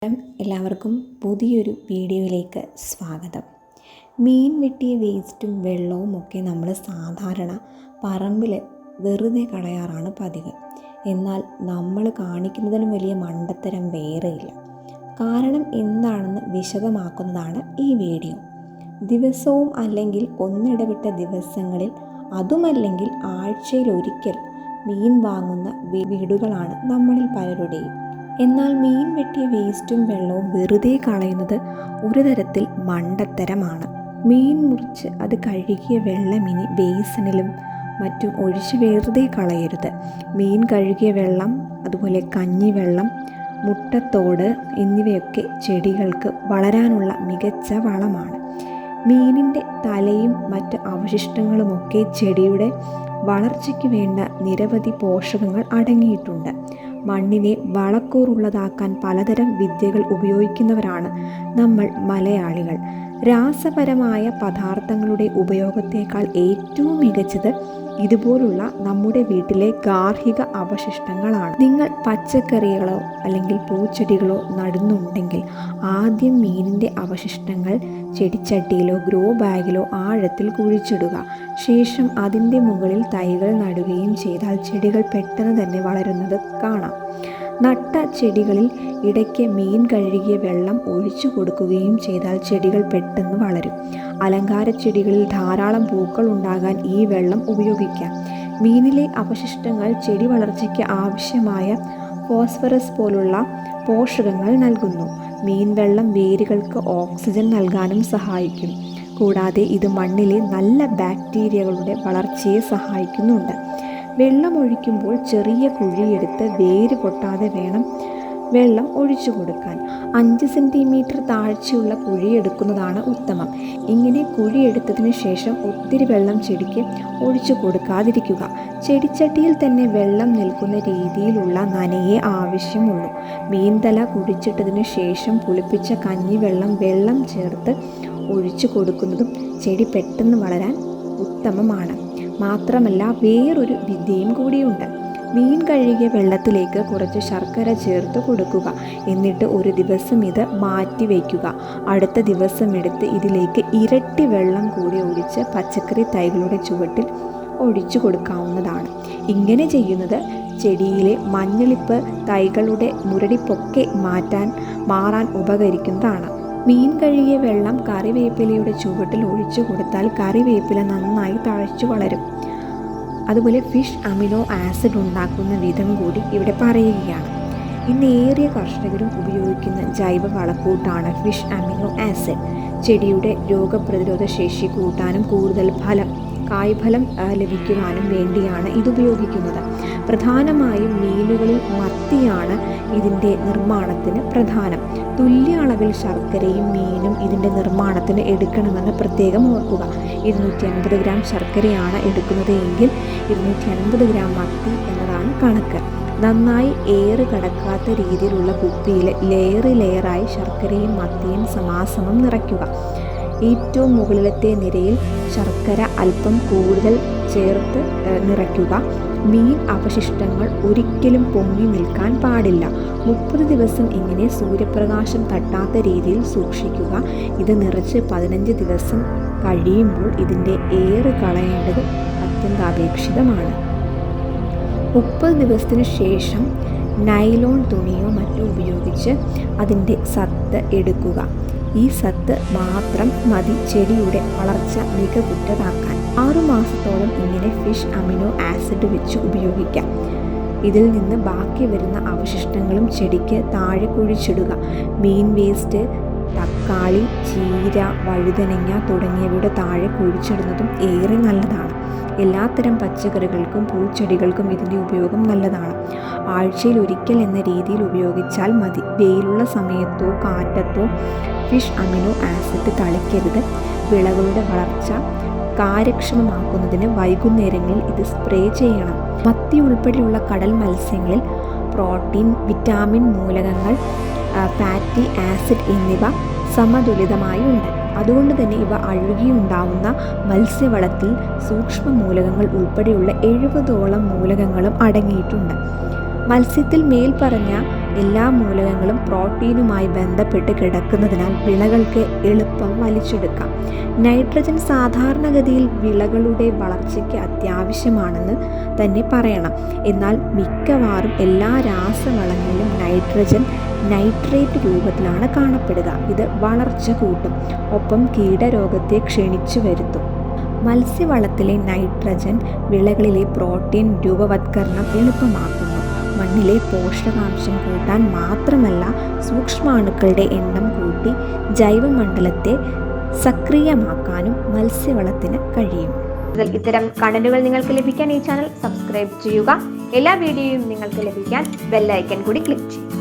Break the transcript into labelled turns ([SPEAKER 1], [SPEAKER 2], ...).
[SPEAKER 1] എല്ലാവർക്കും പുതിയൊരു വീഡിയോയിലേക്ക് സ്വാഗതം. മീൻ വെട്ടിയ വേസ്റ്റും വെള്ളവും ഒക്കെ നമ്മൾ സാധാരണ പറമ്പിൽ വെറുതെ കളയാറാണ് പതിവ്. എന്നാൽ നമ്മൾ കാണിക്കുന്നതിലും വലിയ മണ്ടത്തരം വേറെയില്ല. കാരണം എന്താണെന്ന് വിശദമാക്കുന്നതാണ് ഈ വീഡിയോ. ദിവസവും അല്ലെങ്കിൽ ഒന്നിടവിട്ട ദിവസങ്ങളിൽ, അതുമല്ലെങ്കിൽ ആഴ്ചയിലൊരിക്കൽ മീൻ വാങ്ങുന്ന വീടുകളാണ് നമ്മളിൽ പലരുടെയും. എന്നാൽ മീൻ വെട്ടിയ വേസ്റ്റും വെള്ളവും വെറുതെ കളയുന്നത് ഒരു തരത്തിൽ മണ്ടത്തരമാണ്. മീൻ മുറിച്ച് അത് കഴുകിയ വെള്ളം ഇനി ബേസിനിലും മറ്റും ഒഴിച്ച് വെറുതെ കളയരുത്. മീൻ കഴുകിയ വെള്ളം, അതുപോലെ കഞ്ഞിവെള്ളം, മുട്ടത്തോട് എന്നിവയൊക്കെ ചെടികൾക്ക് വളരാനുള്ള മികച്ച വളമാണ്. മീനിൻ്റെ തലയും മറ്റ് അവശിഷ്ടങ്ങളുമൊക്കെ ചെടിയുടെ വളർച്ചയ്ക്ക് വേണ്ട നിരവധി പോഷകങ്ങൾ അടങ്ങിയിട്ടുണ്ട്. മണ്ണിനെ വളക്കൂറുള്ളതാക്കാൻ പലതരം വിദ്യകൾ ഉപയോഗിക്കുന്നവരാണ് നമ്മൾ മലയാളികൾ. രാസപരമായ പദാർത്ഥങ്ങളുടെ ഉപയോഗത്തേക്കാൾ ഏറ്റവും മികച്ചത് ഇതുപോലുള്ള നമ്മുടെ വീട്ടിലെ ഗാർഹിക അവശിഷ്ടങ്ങളാണ്. നിങ്ങൾ പച്ചക്കറികളോ അല്ലെങ്കിൽ പൂച്ചെടികളോ നടുന്നുണ്ടെങ്കിൽ ആദ്യം മീനിൻ്റെ അവശിഷ്ടങ്ങൾ ചെടിച്ചട്ടിയിലോ ഗ്രോ ബാഗിലോ ആഴത്തിൽ കുഴിച്ചിടുക. ശേഷം അതിൻ്റെ മുകളിൽ തൈകൾ നടുകയും ചെയ്താൽ ചെടികൾ പെട്ടെന്ന് തന്നെ വളരുന്നത് കാണാം. നട്ട ചെടികളിൽ ഇടയ്ക്ക് മീൻ കഴുകിയ വെള്ളം ഒഴിച്ചു കൊടുക്കുകയും ചെയ്താൽ ചെടികൾ പെട്ടെന്ന് വളരും. അലങ്കാര ചെടികളിൽ ധാരാളം പൂക്കൾ ഉണ്ടാകാൻ ഈ വെള്ളം ഉപയോഗിക്കാം. മീനിലെ അവശിഷ്ടങ്ങൾ ചെടി വളർച്ചയ്ക്ക് ആവശ്യമായ ഫോസ്ഫറസ് പോലുള്ള പോഷകങ്ങൾ നൽകുന്നു. മീൻ വെള്ളം വേരുകൾക്ക് ഓക്സിജൻ നൽകാനും സഹായിക്കും. കൂടാതെ ഇത് മണ്ണിലെ നല്ല ബാക്ടീരിയകളുടെ വളർച്ചയെ സഹായിക്കുന്നുണ്ട്. വെള്ളമൊഴിക്കുമ്പോൾ ചെറിയ കുഴിയെടുത്ത് വേര് പൊട്ടാതെ വേണം വെള്ളം ഒഴിച്ചു കൊടുക്കാൻ. 5 സെൻറ്റിമീറ്റർ താഴ്ചയുള്ള കുഴിയെടുക്കുന്നതാണ് ഉത്തമം. ഇങ്ങനെ കുഴിയെടുത്തതിന് ശേഷം ഒത്തിരി വെള്ളം ചെടിക്ക് ഒഴിച്ചു കൊടുക്കാതിരിക്കുക. ചെടിച്ചട്ടിയിൽ തന്നെ വെള്ളം നിൽക്കുന്ന രീതിയിലുള്ള നനയെ ആവശ്യമുള്ളൂ. മീൻതല കുഴിച്ചിട്ടതിന് ശേഷം പുളിപ്പിച്ച കഞ്ഞിവെള്ളം ചേർത്ത് ഒഴിച്ചു കൊടുക്കുന്നതും ചെടി പെട്ടെന്ന് വളരാൻ ഉത്തമമാണ്. മാത്രമല്ല, വേറൊരു വിദ്യയും കൂടിയുണ്ട്. മീൻ കഴുകിയ വെള്ളത്തിലേക്ക് കുറച്ച് ശർക്കര ചേർത്ത് കൊടുക്കുക. എന്നിട്ട് ഒരു ദിവസം ഇത് മാറ്റി വയ്ക്കുക. അടുത്ത ദിവസം എടുത്ത് ഇതിലേക്ക് ഇരട്ടി വെള്ളം കൂടി ഒഴിച്ച് പച്ചക്കറി തൈകളുടെ ചുവട്ടിൽ ഒഴിച്ചു കൊടുക്കാവുന്നതാണ്. ഇങ്ങനെ ചെയ്യുന്നത് ചെടിയിലെ മഞ്ഞളിപ്പ്, തൈകളുടെ മുരടിപ്പൊക്കെ മാറാൻ ഉപകരിക്കുന്നതാണ്. മീൻ കഴുകിയ വെള്ളം കറിവേപ്പിലയുടെ ചുവട്ടിൽ ഒഴിച്ചു കൊടുത്താൽ കറിവേപ്പില നന്നായി തഴച്ചു വളരും. അതുപോലെ ഫിഷ് അമിനോ ആസിഡ് ഉണ്ടാക്കുന്ന വിധം കൂടി ഇവിടെ പറയുകയാണ്. ഇന്നേറിയ കർഷകരും ഉപയോഗിക്കുന്ന ജൈവ വളക്കൂട്ടാണ് ഫിഷ് അമിനോ ആസിഡ്. ചെടിയുടെ രോഗപ്രതിരോധ ശേഷി കൂട്ടാനും കൂടുതൽ കായ്ഫലം ലഭിക്കുവാനും വേണ്ടിയാണ് ഇതുപയോഗിക്കുന്നത്. പ്രധാനമായും മീനുകളിൽ മത്തിയാണ് ഇതിൻ്റെ നിർമ്മാണത്തിന് പ്രധാനം. തുല്യ അളവിൽ ശർക്കരയും മീനും ഇതിൻ്റെ നിർമ്മാണത്തിന് എടുക്കണമെന്ന് പ്രത്യേകം ഓർക്കുക. 250 ഗ്രാം ശർക്കരയാണ് എടുക്കുന്നത് എങ്കിൽ 250 ഗ്രാം മത്തി എന്നതാണ് കണക്ക്. നന്നായി എയർ കടക്കാത്ത രീതിയിലുള്ള കുപ്പിയിൽ ലെയറായി ശർക്കരയും മത്തിയും സമാസമം നിറയ്ക്കുക. ഏറ്റവും മുകളിലത്തെ നിരയിൽ ശർക്കര അല്പം കൂടുതൽ ചേർത്ത് നിറയ്ക്കുക. മീൻ അവശിഷ്ടങ്ങൾ ഒരിക്കലും പൊങ്ങി നിൽക്കാൻ പാടില്ല. 30 ദിവസം ഇങ്ങനെ സൂര്യപ്രകാശം തട്ടാത്ത രീതിയിൽ സൂക്ഷിക്കുക. ഇത് നിറച്ച് 15 ദിവസം കഴിയുമ്പോൾ ഇതിൻ്റെ എയർ കളയേണ്ടത് അത്യന്താപേക്ഷിതമാണ്. 30 ദിവസത്തിന് ശേഷം നൈലോൺ തുണിയോ മറ്റോ ഉപയോഗിച്ച് അതിൻ്റെ സത്ത് എടുക്കുക. ഈ സത്ത് മാത്രം മതി ചെടിയുടെ വളർച്ച മികവുറ്റതാക്കാൻ. 6 മാസത്തോളം ഇങ്ങനെ ഫിഷ് അമിനോ ആസിഡ് വെച്ച് ഉപയോഗിക്കാം. ഇതിൽ നിന്ന് ബാക്കി വരുന്ന അവശിഷ്ടങ്ങളും ചെടിക്ക് താഴെ കുഴിച്ചിടുക. മീൻ വേസ്റ്റ്, തക്കാളി, ചീര, വഴുതനങ്ങ തുടങ്ങിയവയുടെ താഴെ കുഴിച്ചിടുന്നതും ഏറെ നല്ലതാണ്. എല്ലാത്തരം പച്ചക്കറികൾക്കും പൂച്ചെടികൾക്കും ഇതിൻ്റെ ഉപയോഗം നല്ലതാണ്. ആഴ്ചയിൽ ഒരിക്കൽ എന്ന രീതിയിൽ ഉപയോഗിച്ചാൽ മതി. വെയിലുള്ള സമയത്തോ കാറ്റത്തോ ഫിഷ് അമിനോ ആസിഡ് തളിക്കരുത്. വിളകളുടെ വളർച്ച കാര്യക്ഷമമാക്കുന്നതിന് വൈകുന്നേരങ്ങളിൽ ഇത് സ്പ്രേ ചെയ്യണം. മത്തി ഉൾപ്പെടെയുള്ള കടൽ മത്സ്യങ്ങളിൽ പ്രോട്ടീൻ, വിറ്റാമിൻ മൂലകങ്ങൾ, ഫാറ്റി ആസിഡ് എന്നിവ സമതുലിതമായി ഉണ്ട്. അതുകൊണ്ട് തന്നെ ഇവ അഴുകിയുണ്ടാവുന്ന മത്സ്യവളത്തിൽ സൂക്ഷ്മ മൂലകങ്ങൾ ഉൾപ്പെടെയുള്ള 70ഓളം മൂലകങ്ങളും അടങ്ങിയിട്ടുണ്ട്. മത്സ്യത്തിൽ മേൽപ്പറഞ്ഞ എല്ലാ മൂലകങ്ങളും പ്രോട്ടീനുമായി ബന്ധപ്പെട്ട് കിടക്കുന്നതിനാൽ വിളകൾക്ക് എളുപ്പം വലിച്ചെടുക്കാം. നൈട്രജൻ സാധാരണഗതിയിൽ വിളകളുടെ വളർച്ചയ്ക്ക് അത്യാവശ്യമാണെന്ന് തന്നെ പറയണം. എന്നാൽ മിക്കവാറും എല്ലാ രാസവളങ്ങളിലും നൈട്രജൻ നൈട്രേറ്റ് രൂപത്തിലാണ് കാണപ്പെടുക. ഇത് വളർച്ച കൂട്ടും, ഒപ്പം കീടരോഗത്തെ ക്ഷണിച്ചു വരുത്തും. മത്സ്യവളത്തിലെ നൈട്രജൻ വിളകളിലെ പ്രോട്ടീൻ രൂപവത്കരണം എളുപ്പമാക്കുന്നു. മണ്ണിലെ പോഷകാംശം കൂട്ടാൻ മാത്രമല്ല, സൂക്ഷ്മാണുക്കളുടെ എണ്ണം കൂട്ടി ജൈവമണ്ഡലത്തെ സക്രിയമാക്കാനും മത്സ്യവളത്തിന് കഴിയും.
[SPEAKER 2] ഇത്തരം കണ്ടന്റുകൾ നിങ്ങൾക്ക് ലഭിക്കാൻ ഈ ചാനൽ സബ്സ്ക്രൈബ് ചെയ്യുക. എല്ലാ വീഡിയോയും നിങ്ങൾക്ക് ലഭിക്കാൻ ബെൽ ഐക്കൺ കൂടി ക്ലിക്ക് ചെയ്യുക.